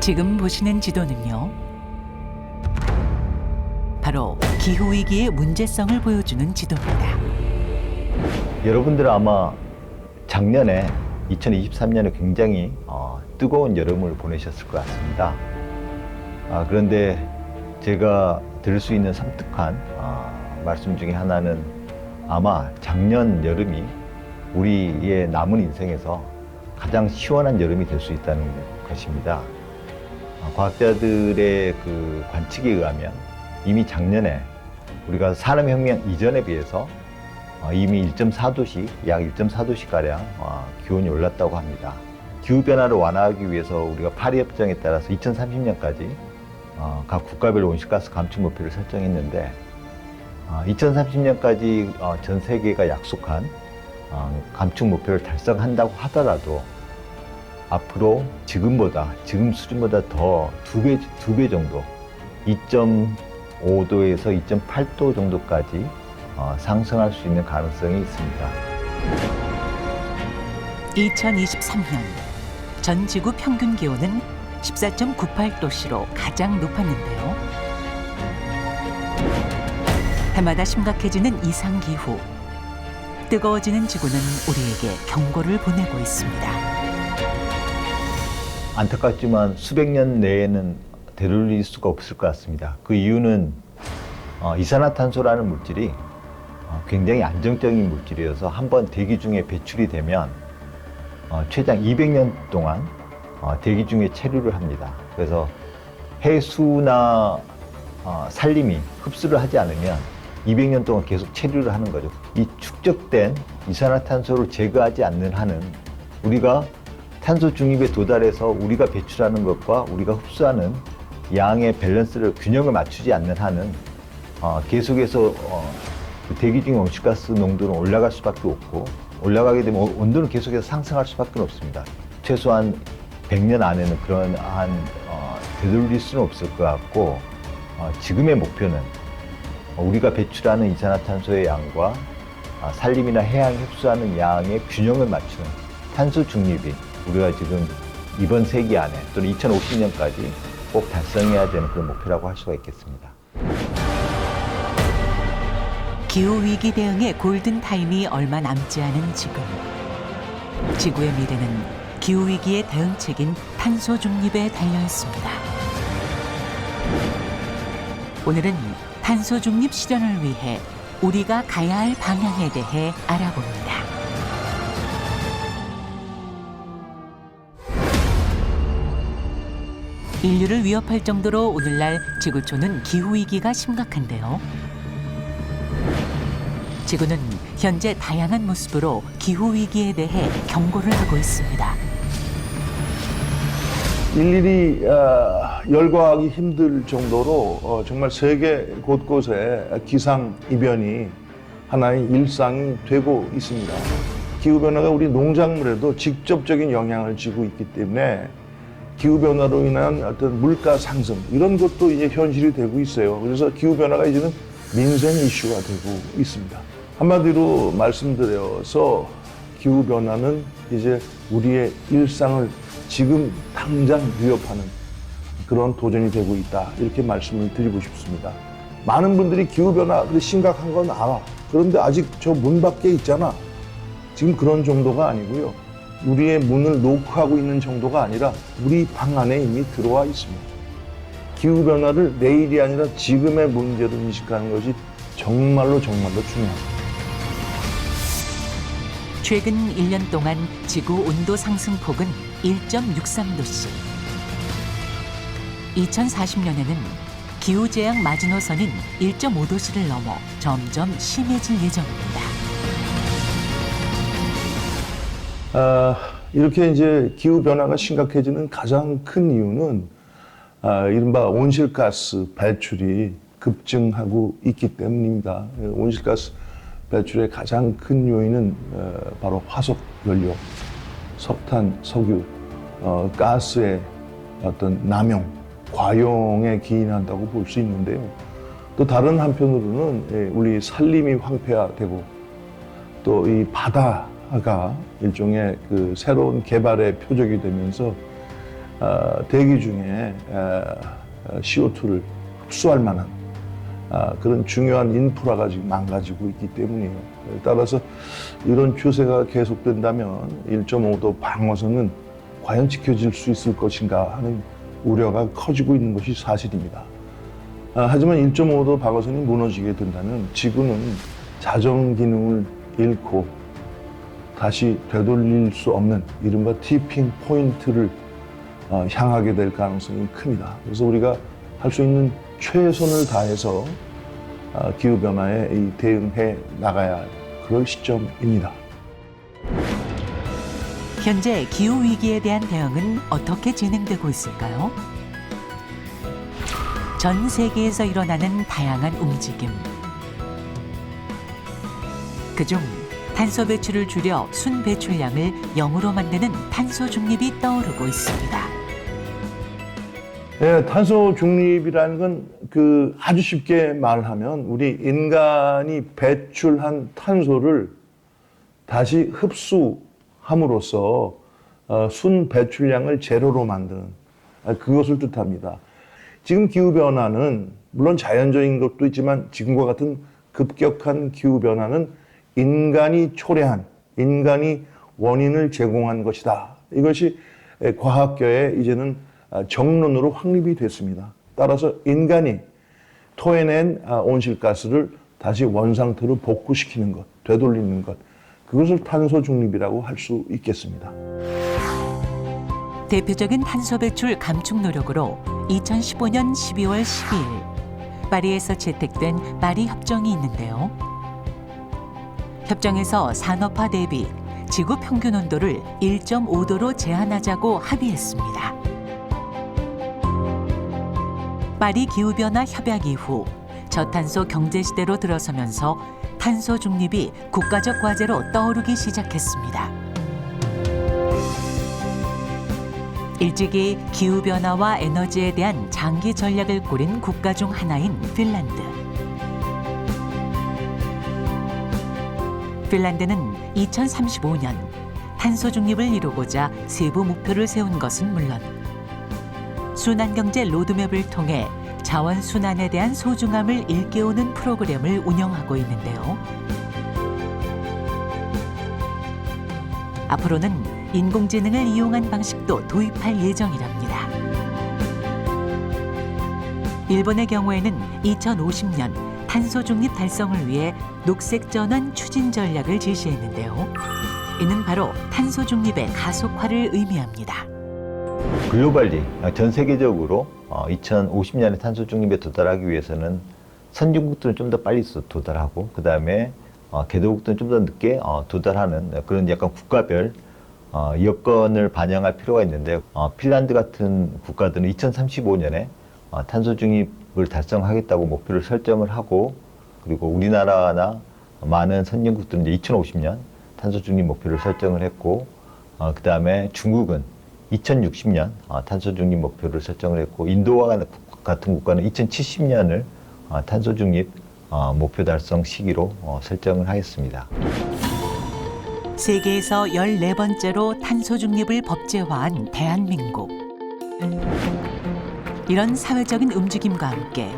지금 보시는 지도는요, 바로 기후위기의 문제성을 보여주는 지도입니다. 여러분들 아마 작년에 2023년에 굉장히 뜨거운 여름을 보내셨을 것 같습니다. 그런데 제가 들을 수 있는 섬뜩한 말씀 중에 하나는 아마 작년 여름이 우리의 남은 인생에서 가장 시원한 여름이 될 수 있다는 것입니다. 과학자들의 그 관측에 의하면 이미 작년에 우리가 산업혁명 이전에 비해서 이미 1.4도씩, 약 1.4도씩가량 기온이 올랐다고 합니다. 기후변화를 완화하기 위해서 우리가 파리협정에 따라서 2030년까지 각 국가별 온실가스 감축 목표를 설정했는데 2030년까지 전 세계가 약속한 감축 목표를 달성한다고 하더라도 앞으로 지금 수준보다 더 두 배 정도 2.5도에서 2.8도 정도까지 상승할 수 있는 가능성이 있습니다. 2023년 전 지구 평균 기온은 14.98도씨로 가장 높았는데요. 해마다 심각해지는 이상기후. 뜨거워지는 지구는 우리에게 경고를 보내고 있습니다. 안타깝지만 수백 년 내에는 되돌릴 수가 없을 것 같습니다. 그 이유는 이산화탄소라는 물질이 굉장히 안정적인 물질이어서 한번 대기 중에 배출이 되면 최장 200년 동안 대기 중에 체류를 합니다. 그래서 해수나 산림이 흡수를 하지 않으면 200년 동안 계속 체류를 하는 거죠. 이 축적된 이산화탄소를 제거하지 않는 한은 우리가 탄소 중립에 도달해서 우리가 배출하는 것과 우리가 흡수하는 양의 밸런스를 균형을 맞추지 않는 한은 계속해서 대기 중 온실가스 농도는 올라갈 수밖에 없고, 올라가게 되면 온도는 계속해서 상승할 수밖에 없습니다. 최소한 100년 안에는 그러한 되돌릴 수는 없을 것 같고, 지금의 목표는 우리가 배출하는 이산화탄소의 양과 산림이나 해양이 흡수하는 양의 균형을 맞추는 탄소 중립이 우리가 지금 이번 세기 안에 또는 2050년까지 꼭 달성해야 되는 그런 목표라고 할 수가 있겠습니다. 기후위기 대응의 골든타임이 얼마 남지 않은 지금, 지구의 미래는 기후위기의 대응책인 탄소 중립에 달려 있습니다. 오늘은 탄소 중립 실현을 위해 우리가 가야 할 방향에 대해 알아봅니다. 인류를 위협할 정도로 오늘날 지구촌은 기후위기가 심각한데요. 지구는 현재 다양한 모습으로 기후위기에 대해 경고를 하고 있습니다. 일일이 열거하기 힘들 정도로 정말 세계 곳곳에 기상이변이 하나의 일상이 되고 있습니다. 기후변화가 우리 농작물에도 직접적인 영향을 주고 있기 때문에 기후변화로 인한 어떤 물가 상승 이런 것도 이제 현실이 되고 있어요. 그래서 기후변화가 이제는 민생 이슈가 되고 있습니다. 한마디로 말씀드려서 기후변화는 이제 우리의 일상을 지금 당장 위협하는 그런 도전이 되고 있다. 이렇게 말씀을 드리고 싶습니다. 많은 분들이 기후변화 심각한 건 알아. 그런데 아직 저 문 밖에 있잖아. 지금 그런 정도가 아니고요. 우리의 문을 노크하고 있는 정도가 아니라 우리 방 안에 이미 들어와 있습니다. 기후변화를 내일이 아니라 지금의 문제로 인식하는 것이 정말로 중요합니다. 최근 1년 동안 지구 온도 상승폭은 1.63도씨. 2040년에는 기후재앙 마지노선인 1.5도씨를 넘어 점점 심해질 예정입니다. 이렇게 이제 기후변화가 심각해지는 가장 큰 이유는 이른바 온실가스 배출이 급증하고 있기 때문입니다. 온실가스 배출의 가장 큰 요인은 바로 화석 연료, 석탄, 석유, 가스의 어떤 남용, 과용에 기인한다고 볼 수 있는데요. 또 다른 한편으로는 우리 산림이 황폐화되고 또 이 바다가 일종의 그 새로운 개발의 표적이 되면서 대기 중에 CO2를 흡수할 만한 그런 중요한 인프라가 지금 망가지고 있기 때문이에요. 따라서 이런 추세가 계속된다면 1.5도 방어선은 과연 지켜질 수 있을 것인가 하는 우려가 커지고 있는 것이 사실입니다. 하지만 1.5도 방어선이 무너지게 된다면 지구는 자정 기능을 잃고 다시 되돌릴 수 없는 이른바 티핑 포인트를 향하게 될 가능성이 큽니다. 그래서 우리가 할 수 있는 최선을 다해서 기후변화에 대응해 나가야 할 그럴 시점입니다. 현재 기후위기에 대한 대응은 어떻게 진행되고 있을까요? 전 세계에서 일어나는 다양한 움직임. 그중 탄소 배출을 줄여 순 배출량을 0으로 만드는 탄소 중립이 떠오르고 있습니다. 네, 탄소 중립이라는 건 아주 쉽게 말하면 우리 인간이 배출한 탄소를 다시 흡수함으로써 순 배출량을 제로로 만드는 그것을 뜻합니다. 지금 기후변화는 물론 자연적인 것도 있지만 지금과 같은 급격한 기후변화는 인간이 초래한, 인간이 원인을 제공한 것이다. 이것이 과학계에 이제는 정론으로 확립이 됐습니다. 따라서 인간이 토해낸 온실가스를 다시 원상태로 복구시키는 것, 되돌리는 것, 그것을 탄소 중립이라고 할 수 있겠습니다. 대표적인 탄소 배출 감축 노력으로 2015년 12월 12일 파리에서 채택된 파리 협정이 있는데요. 협정에서 산업화 대비 지구 평균 온도를 1.5도로 제한하자고 합의했습니다. 파리 기후변화 협약 이후 저탄소 경제 시대로 들어서면서 탄소 중립이 국가적 과제로 떠오르기 시작했습니다. 일찍이 기후변화와 에너지에 대한 장기 전략을 꾸린 국가 중 하나인 핀란드. 핀란드는 2035년 탄소 중립을 이루고자 세부 목표를 세운 것은 물론 순환경제 로드맵을 통해 자원 순환에 대한 소중함을 일깨우는 프로그램을 운영하고 있는데요. 앞으로는 인공지능을 이용한 방식도 도입할 예정이랍니다. 일본의 경우에는 2050년 탄소 중립 달성을 위해 녹색 전환 추진 전략을 제시했는데요. 이는 바로 탄소 중립의 가속화를 의미합니다. 글로벌리, 전 세계적으로 2050년에 탄소 중립에 도달하기 위해서는 선진국들은 좀 더 빨리 도달하고 그 다음에 개도국들은 좀 더 늦게 도달하는 그런 약간 국가별 여건을 반영할 필요가 있는데 핀란드 같은 국가들은 2035년에 탄소 중립을 달성하겠다고 목표를 설정을 하고 그리고 우리나라나 많은 선진국들은 이제 2050년 탄소 중립 목표를 설정을 했고 그 다음에 중국은 2060년 탄소 중립 목표를 설정을 했고 인도와 같은 국가는 2070년을 탄소 중립 목표 달성 시기로 설정을 하였습니다. 세계에서 14번째로 탄소 중립을 법제화한 대한민국. 이런 사회적인 움직임과 함께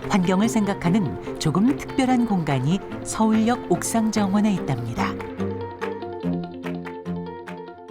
환경을 생각하는 조금 특별한 공간이 서울역 옥상정원에 있답니다.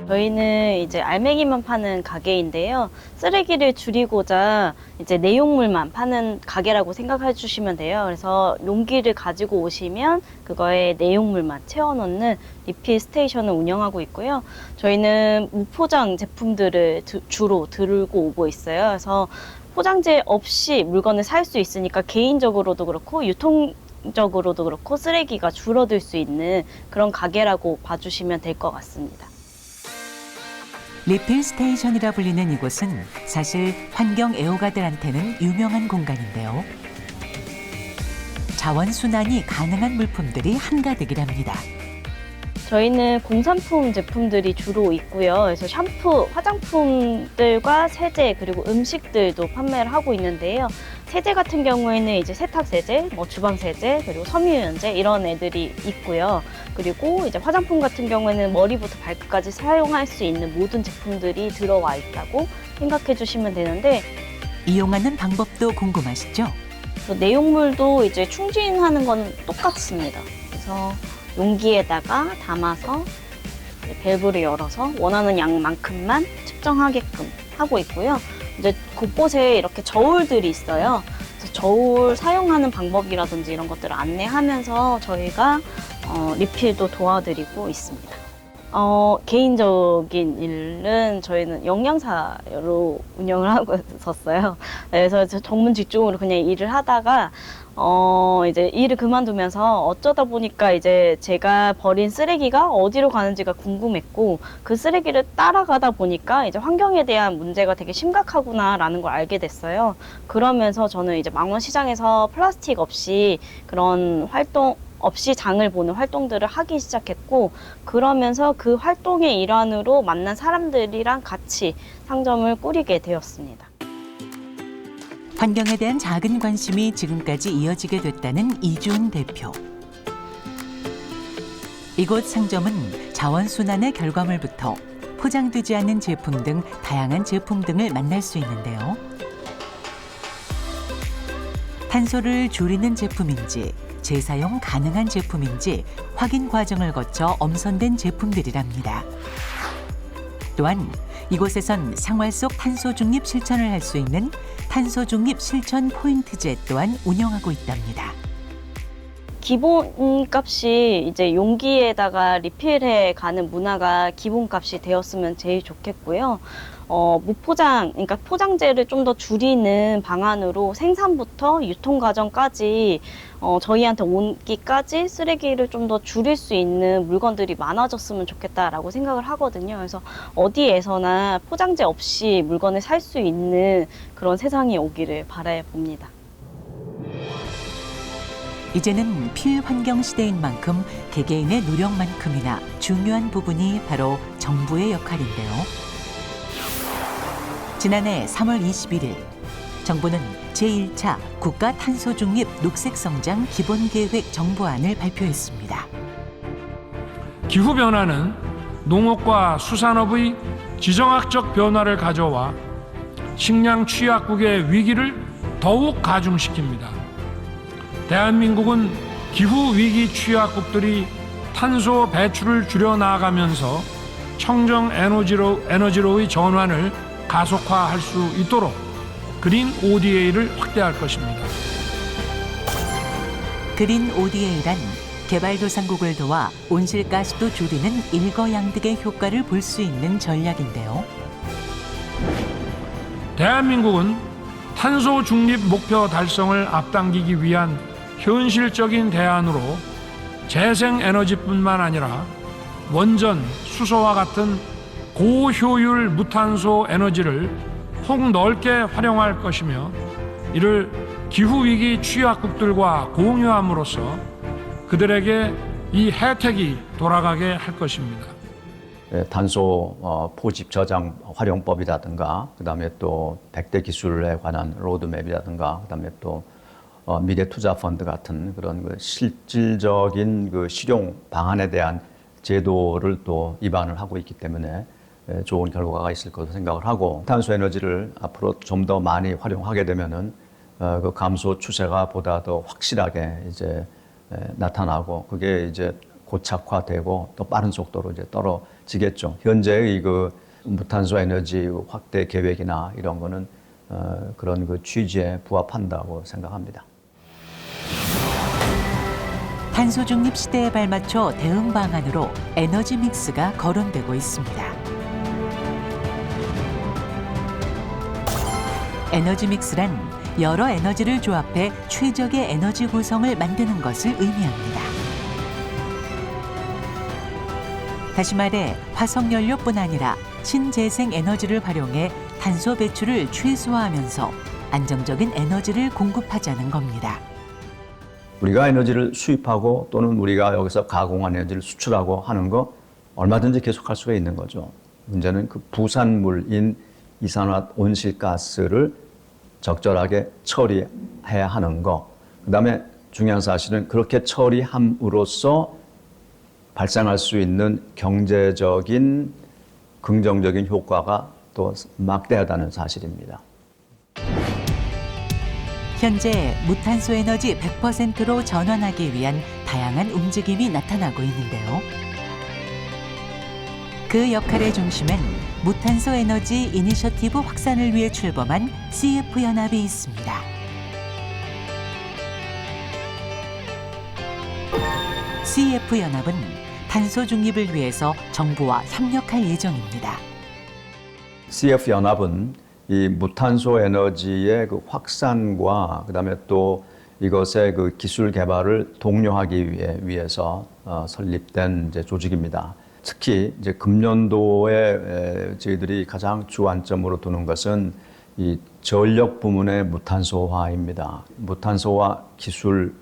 저희는 이제 알맹이만 파는 가게인데요. 쓰레기를 줄이고자 이제 내용물만 파는 가게라고 생각해 주시면 돼요. 그래서 용기를 가지고 오시면 그거에 내용물만 채워넣는 리필 스테이션을 운영하고 있고요. 저희는 무포장 제품들을 주로 들고 오고 있어요. 그래서 포장재 없이 물건을 살 수 있으니까 개인적으로도 그렇고 유통적으로도 그렇고 쓰레기가 줄어들 수 있는 그런 가게라고 봐주시면 될 것 같습니다. 리필 스테이션이라 불리는 이곳은 사실 환경 애호가들한테는 유명한 공간인데요. 자원 순환이 가능한 물품들이 한가득이랍니다. 저희는 공산품 제품들이 주로 있고요. 그래서 샴푸, 화장품들과 세제 그리고 음식들도 판매를 하고 있는데요. 세제 같은 경우에는 이제 세탁 세제, 뭐 주방 세제, 그리고 섬유유연제 이런 애들이 있고요. 그리고 이제 화장품 같은 경우에는 머리부터 발끝까지 사용할 수 있는 모든 제품들이 들어와 있다고 생각해 주시면 되는데, 이용하는 방법도 궁금하시죠? 내용물도 이제 충진하는 건 똑같습니다. 그래서 용기에다가 담아서 밸브를 열어서 원하는 양만큼만 측정하게끔 하고 있고요. 이제 곳곳에 이렇게 저울들이 있어요. 그래서 저울 사용하는 방법이라든지 이런 것들을 안내하면서 저희가 리필도 도와드리고 있습니다. 개인적인 일은 저희는 영양사로 운영을 하고 있었어요. 그래서 전문 직종으로 그냥 일을 하다가 이제 일을 그만두면서 어쩌다 보니까 이제 제가 버린 쓰레기가 어디로 가는지가 궁금했고, 그 쓰레기를 따라가다 보니까 이제 환경에 대한 문제가 되게 심각하구나라는 걸 알게 됐어요. 그러면서 저는 이제 망원시장에서 플라스틱 없이 그런 활동 없이 장을 보는 활동들을 하기 시작했고, 그러면서 그 활동의 일환으로 만난 사람들이랑 같이 상점을 꾸리게 되었습니다. 환경에 대한 작은 관심이 지금까지 이어지게 됐다는 이주은 대표. 이곳 상점은 자원순환의 결과물부터 포장되지 않는 제품 등 다양한 제품 등을 만날 수 있는데요. 탄소를 줄이는 제품인지 재사용 가능한 제품인지 확인 과정을 거쳐 엄선된 제품들이랍니다. 또한 이곳에선 생활 속 탄소 중립 실천을 할 수 있는 탄소 중립 실천 포인트제 또한 운영하고 있답니다. 기본값이 이제 용기에다가 리필해 가는 문화가 기본값이 되었으면 제일 좋겠고요. 무포장, 그러니까 포장재를 좀 더 줄이는 방안으로 생산부터 유통 과정까지 저희한테 오기까지 쓰레기를 좀 더 줄일 수 있는 물건들이 많아졌으면 좋겠다라고 생각을 하거든요. 그래서 어디에서나 포장재 없이 물건을 살 수 있는 그런 세상이 오기를 바라봅니다. 이제는 필환경 시대인 만큼 개개인의 노력만큼이나 중요한 부분이 바로 정부의 역할인데요. 지난해 3월 21일 정부는 제1차 국가 탄소 중립 녹색성장 기본계획 정부안을 발표했습니다. 기후변화는 농업과 수산업의 지정학적 변화를 가져와 식량 취약국의 위기를 더욱 가중시킵니다. 대한민국은 기후위기 취약국들이 탄소 배출을 줄여나가면서 청정 에너지로의 전환을 가속화할 수 있도록 그린 ODA를 확대할 것입니다. 그린 ODA란 개발도상국을 도와 온실가스도 줄이는 일거양득의 효과를 볼 수 있는 전략인데요. 대한민국은 탄소 중립 목표 달성을 앞당기기 위한 현실적인 대안으로 재생에너지뿐만 아니라 원전, 수소와 같은 고효율 무탄소 에너지를 폭넓게 활용할 것이며, 이를 기후위기 취약국들과 공유함으로써 그들에게 이 혜택이 돌아가게 할 것입니다. 탄소 포집 저장 활용법이라든가, 그다음에 또 100대 기술에 관한 로드맵이라든가, 그다음에 또 미래 투자 펀드 같은 그런 그 실질적인 그 실용 방안에 대한 제도를 또 입안을 하고 있기 때문에 좋은 결과가 있을 것으로 생각을 하고, 탄소 에너지를 앞으로 좀 더 많이 활용하게 되면은 그 감소 추세가 보다 더 확실하게 이제 나타나고, 그게 이제 고착화되고 또 빠른 속도로 이제 떨어지겠죠. 현재의 그 무탄소 에너지 확대 계획이나 이런 거는 그런 그 취지에 부합한다고 생각합니다. 탄소 중립 시대에 발맞춰 대응 방안으로 에너지 믹스가 거론되고 있습니다. 에너지 믹스란 여러 에너지를 조합해 최적의 에너지 구성을 만드는 것을 의미합니다. 다시 말해 화석연료뿐 아니라 신재생 에너지를 활용해 탄소 배출을 최소화하면서 안정적인 에너지를 공급하자는 겁니다. 우리가 에너지를 수입하고 또는 우리가 여기서 가공한 에너지를 수출하고 하는 거 얼마든지 계속할 수가 있는 거죠. 문제는 그 부산물인 이산화 온실가스를 적절하게 처리해야 하는 거. 그다음에 중요한 사실은 그렇게 처리함으로써 발생할 수 있는 경제적인 긍정적인 효과가 또 막대하다는 사실입니다. 현재 무탄소 에너지 100%로 전환하기 위한 다양한 움직임이 나타나고 있는데요. 그 역할의 중심엔 무탄소 에너지 이니셔티브 확산을 위해 출범한 CF연합이 있습니다. CF연합은 탄소 중립을 위해서 정부와 협력할 예정입니다. CF연합은 이 무탄소 에너지의 그 확산과 그다음에 또 이것의 그 기술 개발을 독려하기 위해서 설립된 이제 조직입니다. 특히 이제 금년도에 저희들이 가장 주안점으로 두는 것은 이 전력 부문의 무탄소화입니다. 무탄소화 기술을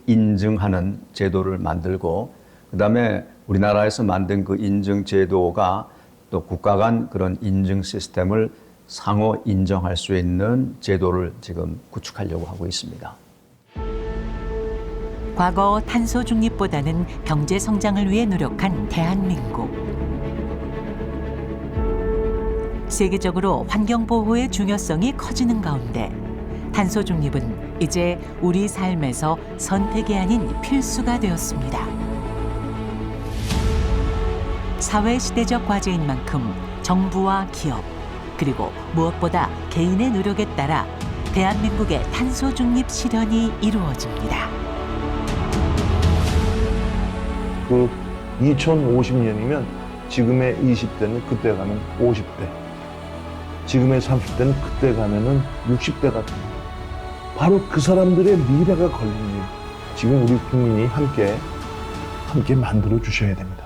인증하는 제도를 만들고 그다음에 우리나라에서 만든 그 인증 제도가 또 국가 간 그런 인증 시스템을 상호 인정할 수 있는 제도를 지금 구축하려고 하고 있습니다. 과거 탄소 중립보다는 경제 성장을 위해 노력한 대한민국. 세계적으로 환경 보호의 중요성이 커지는 가운데 탄소 중립은 이제 우리 삶에서 선택이 아닌 필수가 되었습니다. 사회 시대적 과제인 만큼 정부와 기업 그리고 무엇보다 개인의 노력에 따라 대한민국의 탄소 중립 실현이 이루어집니다. 그 2050년이면 지금의 20대는 그때 가면 50대, 지금의 30대는 그때 가면은 60대가 됩니다. 바로 그 사람들의 미래가 걸린 일, 지금 우리 국민이 함께 만들어 주셔야 됩니다.